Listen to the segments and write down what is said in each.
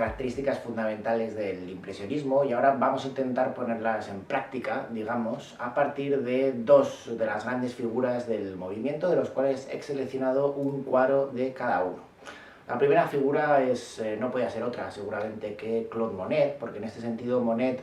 características fundamentales del impresionismo y ahora vamos a intentar ponerlas en práctica, digamos, a partir de dos de las grandes figuras del movimiento, de los cuales he seleccionado un cuadro de cada uno. La primera figura no podía ser otra, seguramente, que Claude Monet, porque en este sentido Monet,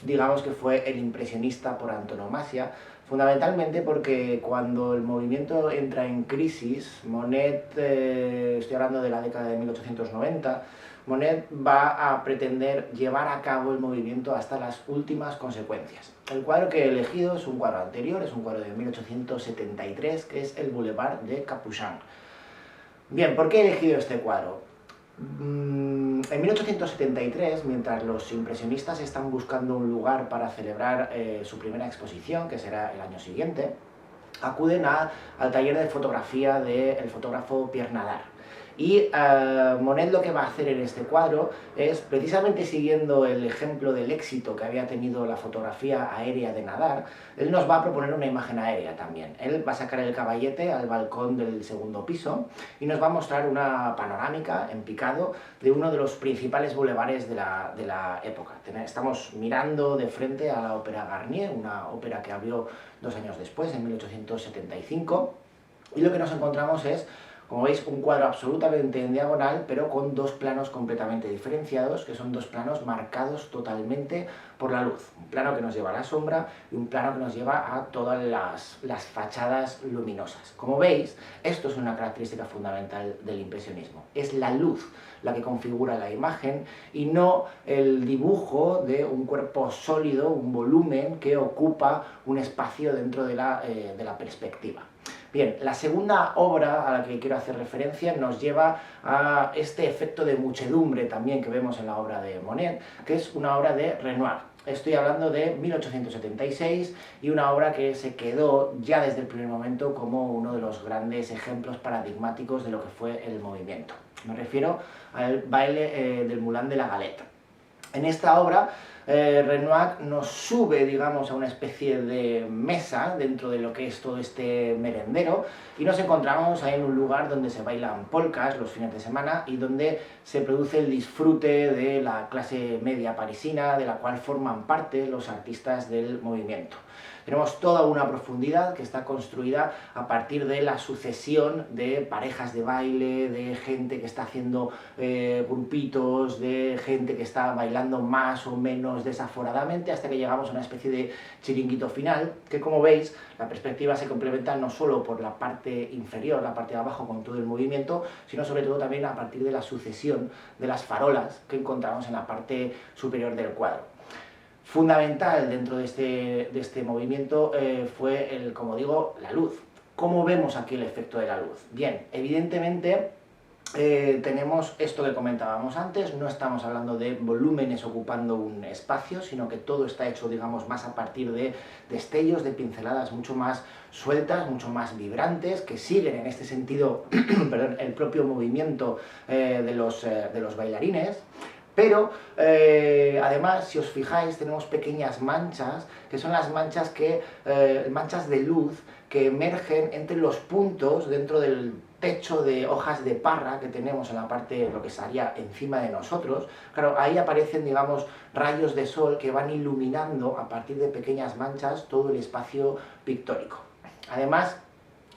digamos que fue el impresionista por antonomasia, fundamentalmente porque cuando el movimiento entra en crisis, Monet, estoy hablando de la década de 1890, Monet va a pretender llevar a cabo el movimiento hasta las últimas consecuencias. El cuadro que he elegido es un cuadro anterior, es un cuadro de 1873, que es el Boulevard de Capuchin. Bien, ¿por qué he elegido este cuadro? En 1873, mientras los impresionistas están buscando un lugar para celebrar su primera exposición, que será el año siguiente, acuden al taller de fotografía del fotógrafo Pierre Nadar. Y Monet lo que va a hacer en este cuadro es, precisamente siguiendo el ejemplo del éxito que había tenido la fotografía aérea de Nadar, él nos va a proponer una imagen aérea también. Él va a sacar el caballete al balcón del segundo piso y nos va a mostrar una panorámica en picado de uno de los principales bulevares de la época. Estamos mirando de frente a la Ópera Garnier, una ópera que abrió 2 años después, en 1875, y lo que nos encontramos es, como veis, un cuadro absolutamente en diagonal, pero con dos planos completamente diferenciados, que son dos planos marcados totalmente por la luz. Un plano que nos lleva a la sombra y un plano que nos lleva a todas las fachadas luminosas. Como veis, esto es una característica fundamental del impresionismo. Es la luz la que configura la imagen y no el dibujo de un cuerpo sólido, un volumen que ocupa un espacio dentro de la perspectiva. Bien, la segunda obra a la que quiero hacer referencia nos lleva a este efecto de muchedumbre también que vemos en la obra de Monet, que es una obra de Renoir. Estoy hablando de 1876 y una obra que se quedó ya desde el primer momento como uno de los grandes ejemplos paradigmáticos de lo que fue el movimiento. Me refiero al baile del Moulin de la Galette. En esta obra, Renoir nos sube, digamos, a una especie de mesa dentro de lo que es todo este merendero y nos encontramos ahí en un lugar donde se bailan polcas los fines de semana y donde se produce el disfrute de la clase media parisina, de la cual forman parte los artistas del movimiento. Tenemos toda una profundidad que está construida a partir de la sucesión de parejas de baile, de gente que está haciendo grupitos, de gente que está bailando más o menos desaforadamente, hasta que llegamos a una especie de chiringuito final, que como veis, la perspectiva se complementa no solo por la parte inferior, la parte de abajo con todo el movimiento, sino sobre todo también a partir de la sucesión de las farolas que encontramos en la parte superior del cuadro. Fundamental dentro de este movimiento fue, como digo, la luz. ¿Cómo vemos aquí el efecto de la luz? Bien, evidentemente tenemos esto que comentábamos antes, no estamos hablando de volúmenes ocupando un espacio, sino que todo está hecho, digamos, más a partir de destellos, de pinceladas mucho más sueltas, mucho más vibrantes, que siguen en este sentido perdón, el propio movimiento de los bailarines. Pero, además, si os fijáis, tenemos pequeñas manchas, que son las manchas manchas de luz que emergen entre los puntos dentro del techo de hojas de parra que tenemos en la parte, lo que estaría encima de nosotros. Claro, ahí aparecen, digamos, rayos de sol que van iluminando a partir de pequeñas manchas todo el espacio pictórico. Además,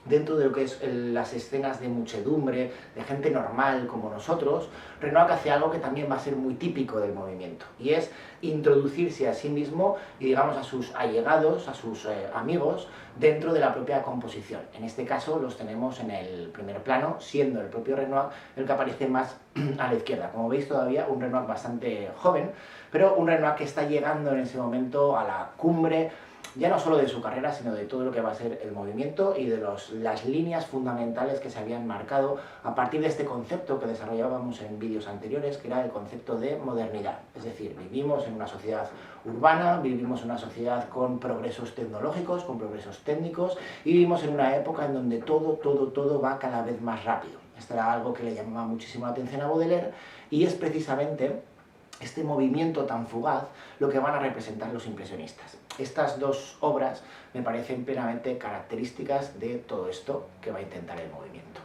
dentro de lo que es las escenas de muchedumbre, de gente normal como nosotros, Renoir hace algo que también va a ser muy típico del movimiento, y es introducirse a sí mismo y, digamos, a sus allegados, a sus amigos, dentro de la propia composición. En este caso los tenemos en el primer plano, siendo el propio Renoir el que aparece más a la izquierda. Como veis, todavía un Renoir bastante joven, pero un Renoir que está llegando en ese momento a la cumbre, ya no solo de su carrera, sino de todo lo que va a ser el movimiento y de las líneas fundamentales que se habían marcado a partir de este concepto que desarrollábamos en vídeos anteriores, que era el concepto de modernidad. Es decir, vivimos en una sociedad urbana, vivimos en una sociedad con progresos tecnológicos, con progresos técnicos, y vivimos en una época en donde todo va cada vez más rápido. Esto era algo que le llamaba muchísimo la atención a Baudelaire, y es precisamente este movimiento tan fugaz lo que van a representar los impresionistas. Estas dos obras me parecen plenamente características de todo esto que va a intentar el movimiento.